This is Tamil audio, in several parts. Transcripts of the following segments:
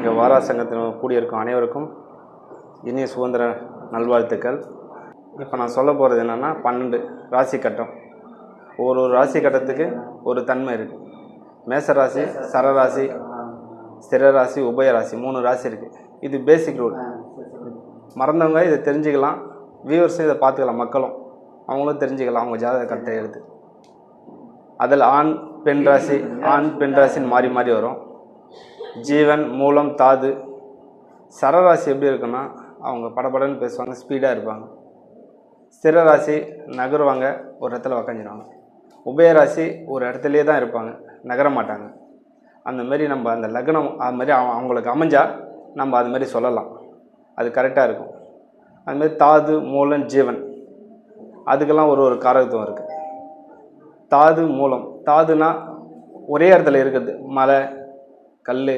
இங்கே வாரா சங்கத்தில் கூடியிருக்கும் அனைவருக்கும் இனிய சுதந்திர நல்வாழ்த்துக்கள். இப்போ நான் சொல்ல போகிறது என்னென்னா 12 ராசி கட்டம். ஒரு ராசி கட்டத்துக்கு ஒரு தன்மை இருக்குது. மேசராசி, சரராசி, ஸ்திரராசி, உபயராசி 3 ராசி இருக்குது. இது பேசிக் ரூல். மறந்தவங்க இதை தெரிஞ்சுக்கலாம், வியூவர்ஸும் இதை பார்த்துக்கலாம், மக்களும் அவங்களும் தெரிஞ்சுக்கலாம் அவங்க ஜாதக கட்டத்தை எடுத்து. அதில் ஆண் பெண் ராசி, ஆண் பெண் ராசின்னு மாறி மாறி வரும். ஜீவன், மூலம், தாது. சரராசி எப்படி இருக்குன்னா அவங்க படபடன்னு பேசுவாங்க, ஸ்பீடாக இருப்பாங்க. ஸ்திரராசி நகருவாங்க, ஒரு இடத்துல உக்காஞ்சிடுவாங்க. உபயராசி ஒரு இடத்துலையே தான் இருப்பாங்க, நகர மாட்டாங்க. அந்தமாரி நம்ம அந்த லக்னம் அதுமாரி அவங்களுக்கு அமைஞ்சால் நம்ம அதுமாரி சொல்லலாம், அது கரெக்டாக இருக்கும். அதுமாரி தாது, மூலம், ஜீவன் அதுக்கெல்லாம் ஒரு காரகத்துவம் இருக்குது. தாது, மூலம். தாதுனா ஒரே இடத்துல இருக்கிறது, மலை, கல்,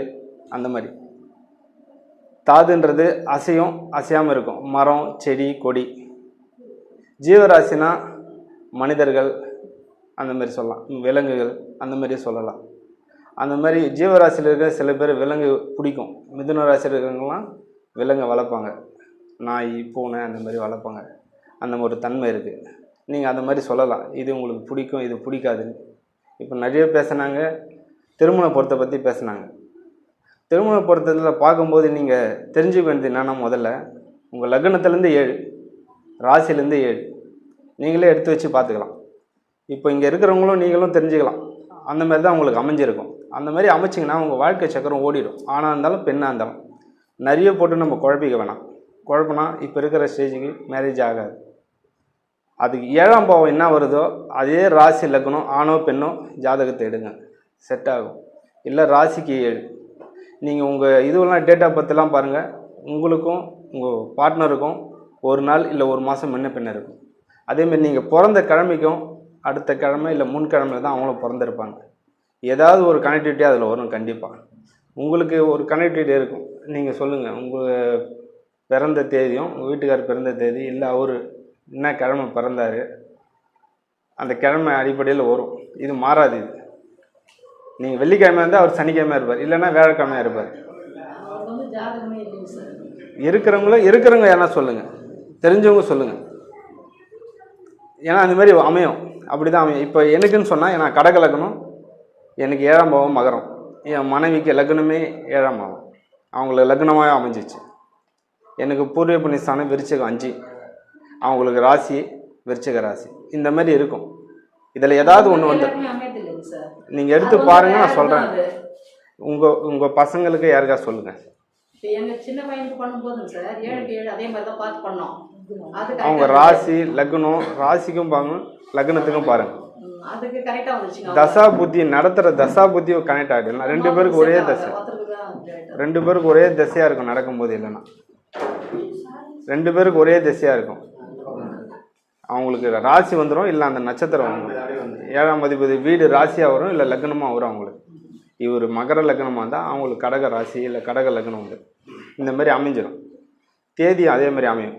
அந்த மாதிரி. தாதுன்றது அசையும் அசையாமல் இருக்கும், மரம், செடி, கொடி. ஜீவராசினா மனிதர்கள் அந்த மாதிரி சொல்லலாம், விலங்குகள் அந்த மாதிரி சொல்லலாம். அந்த மாதிரி ஜீவராசியில் இருக்கிற சில பேர் விலங்கு பிடிக்கும். மிதுன ராசியில் இருக்கிறவங்களாம் விலங்கை வளர்ப்பாங்க, நாய், பூனை அந்த மாதிரி வளர்ப்பாங்க. அந்த ஒரு தன்மை இருக்குது. நீங்கள் அந்த மாதிரி சொல்லலாம், இது உங்களுக்கு பிடிக்கும், இது பிடிக்காதுன்னு. இப்போ நிறைய பேசுனாங்க, திருமண பொருத்தத்தை பற்றி பேசுனாங்க. திருமண பொருத்தத்தில் பார்க்கும்போது நீங்கள் தெரிஞ்சுக்க வேண்டியது என்னென்னா, முதல்ல உங்கள் லக்னத்துலேருந்து 7, ராசிலேருந்து 7 நீங்களே எடுத்து வச்சு பார்த்துக்கலாம். இப்போ இங்கே இருக்கிறவங்களும் நீங்களும் தெரிஞ்சுக்கலாம். அந்த மாதிரி தான் உங்களுக்கு அமைஞ்சிருக்கும். அந்த மாதிரி அமைச்சிங்கன்னா உங்கள் வாழ்க்கை சக்கரம் ஓடிடும். ஆணாக இருந்தாலும் பெண்ணாக இருந்தாலும். நிறைய போட்டு நம்ம குழப்பிக்க வேணாம். குழப்பினா இப்போ இருக்கிற ஸ்டேஜுக்கு மேரேஜ் ஆகாது. அதுக்கு 7ஆம் பாவம் என்ன வருதோ அதே ராசி லக்னம், ஆணோ பெண்ணோ ஜாதகத்தை எடுங்க, செட் ஆகும். இல்லை ராசிக்கு 7. நீங்கள் உங்கள் இதுவெல்லாம் டேட் ஆஃப் பர்த்லாம் பாருங்கள், உங்களுக்கும் உங்கள் பார்ட்னருக்கும் ஒரு நாள் இல்லை ஒரு மாதம் முன்ன பின்ன இருக்கும். அதேமாதிரி நீங்கள் பிறந்த கிழமைக்கும் அடுத்த கிழமை இல்லை முன்கிழமையில் தான் அவங்களும் பிறந்திருப்பாங்க. ஏதாவது ஒரு கனெக்டிவிட்டி அதில் வரும் கண்டிப்பாக. உங்களுக்கு ஒரு கனெக்டிவிட்டி இருக்கும். நீங்கள் சொல்லுங்கள், உங்கள் பிறந்த தேதியும் உங்கள் வீட்டுக்காரர் பிறந்த தேதி, இல்லை அவர் என்ன கிழமை பிறந்தார், அந்த கிழமை அடிப்படையில் வரும். இது மாறாது. இது நீங்கள் வெள்ளிக்கிழமை இருந்தால் அவர் சனிக்கிழமையாக இருப்பார், இல்லைன்னா வியாழக்கிழமையாக இருப்பார். இருக்கிறவங்க யாரா சொல்லுங்கள், தெரிஞ்சவங்க சொல்லுங்கள். ஏன்னா அந்த மாதிரி அமையும், அப்படி தான் அமையும். இப்போ எனக்குன்னு சொன்னால் நான் கடக லக்னம், எனக்கு 7ஆம் பாவம் மகரம். என் மனைவிக்கு லக்னமே 7ஆம் பாவம், அவங்களுக்கு லக்னமாக அமைஞ்சிச்சு. எனக்கு பூர்வ புண்ணியஸ்தானம் விருச்சிகம் 5, அவங்களுக்கு ராசி விருச்சிக ராசி. இந்த மாதிரி இருக்கும். இதில் ஏதாவது ஒன்று வந்து நீங்கள் எடுத்து பாருங்கள், நான் சொல்கிறேன். உங்கள் பசங்களுக்கு யாருக்கா சொல்லுங்கள். அவங்க ராசி லக்னம், ராசிக்கும் பாருங்க, லக்னத்துக்கும் பாருங்கள். தசா புத்தி நடத்துகிற தசா புத்தி கனெக்ட் ஆகிடும். 2 பேருக்கு ஒரே தசை, 2 பேருக்கு ஒரே தசையாக இருக்கும் நடக்கும்போது. இல்லைன்னா 2 பேருக்கு ஒரே திசையாக இருக்கும். அவங்களுக்கு ராசி வந்துடும், இல்லை அந்த நட்சத்திரம் வந்துடும். 7ஆம் அதிபதி வீடு ராசியாக வரும், இல்லை லக்னமாக வரும். அவங்களுக்கு இவர் மகர லக்னமாக இருந்தால் அவங்களுக்கு கடக ராசி இல்லை கடக லக்னம் வந்து இந்த மாதிரி அமைஞ்சிடும். தேதியும் அதே மாதிரி அமையும்.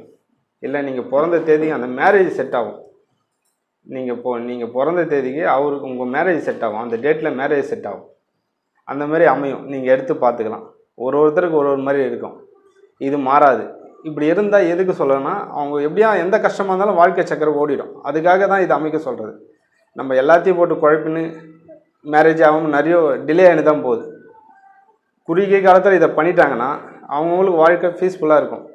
இல்லை நீங்கள் பிறந்த தேதிக்கு அந்த மேரேஜ் செட் ஆகும். நீங்கள் பிறந்த தேதிக்கு அவருக்கு உங்கள் மேரேஜ் செட் ஆகும், அந்த டேட்டில் மேரேஜ் செட் ஆகும். அந்த மாதிரி அமையும். நீங்கள் எடுத்து பார்த்துக்கலாம். ஒருத்தருக்கு ஒரு மாதிரி இருக்கும். இது மாறாது. இப்படி இருந்தால் எதுக்கு சொல்லணும்னா, அவங்க எப்படியா எந்த கஷ்டமாக இருந்தாலும் வாழ்க்கை சக்கரம் ஓடிடும். அதுக்காக தான் இது அமைக்க சொல்கிறது. நம்ம எல்லாத்தையும் போட்டு குழப்பின்னு மேரேஜ் ஆகாமல் நிறைய டிலே ஆகி தான் போகுது. குறுகிய காலத்தில் இதை பண்ணிட்டாங்கன்னா அவங்களுக்கு வாழ்க்கை பீஸ்ஃபுல்லாக இருக்கும்.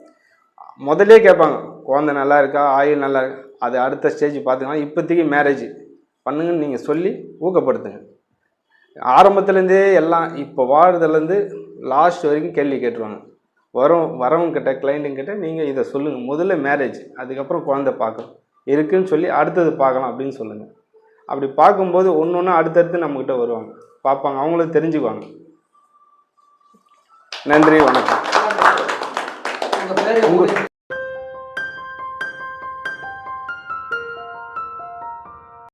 முதலே கேட்பாங்க, குழந்தை நல்லா இருக்கா, ஆயுள் நல்லா இருக்கா. அது அடுத்த ஸ்டேஜ் பார்த்துக்கலாம். இப்போதைக்கு மேரேஜ் பண்ணுங்கன்னு நீங்கள் சொல்லி ஊக்கப்படுத்துங்க. ஆரம்பத்துலேருந்தே எல்லாம் இப்போ வாழ்றதுலேருந்து லாஸ்ட் வரைக்கும் கேள்வி கேட்டுருவாங்க. வரவங்கிட்ட கிளைண்ட்டுங்கிட்ட நீங்கள் இதை சொல்லுங்கள். முதல்ல மேரேஜ், அதுக்கப்புறம் குழந்தை பார்க்கணும் இருக்குதுன்னு சொல்லி அடுத்தது பார்க்கலாம் அப்படின்னு சொல்லுங்கள். அப்படி பார்க்கும்போது ஒன்று ஒன்று அடுத்தடுத்து நம்மக்கிட்ட வருவாங்க, பார்ப்பாங்க, அவங்களும் தெரிஞ்சுக்குவாங்க. நன்றி, வணக்கம்.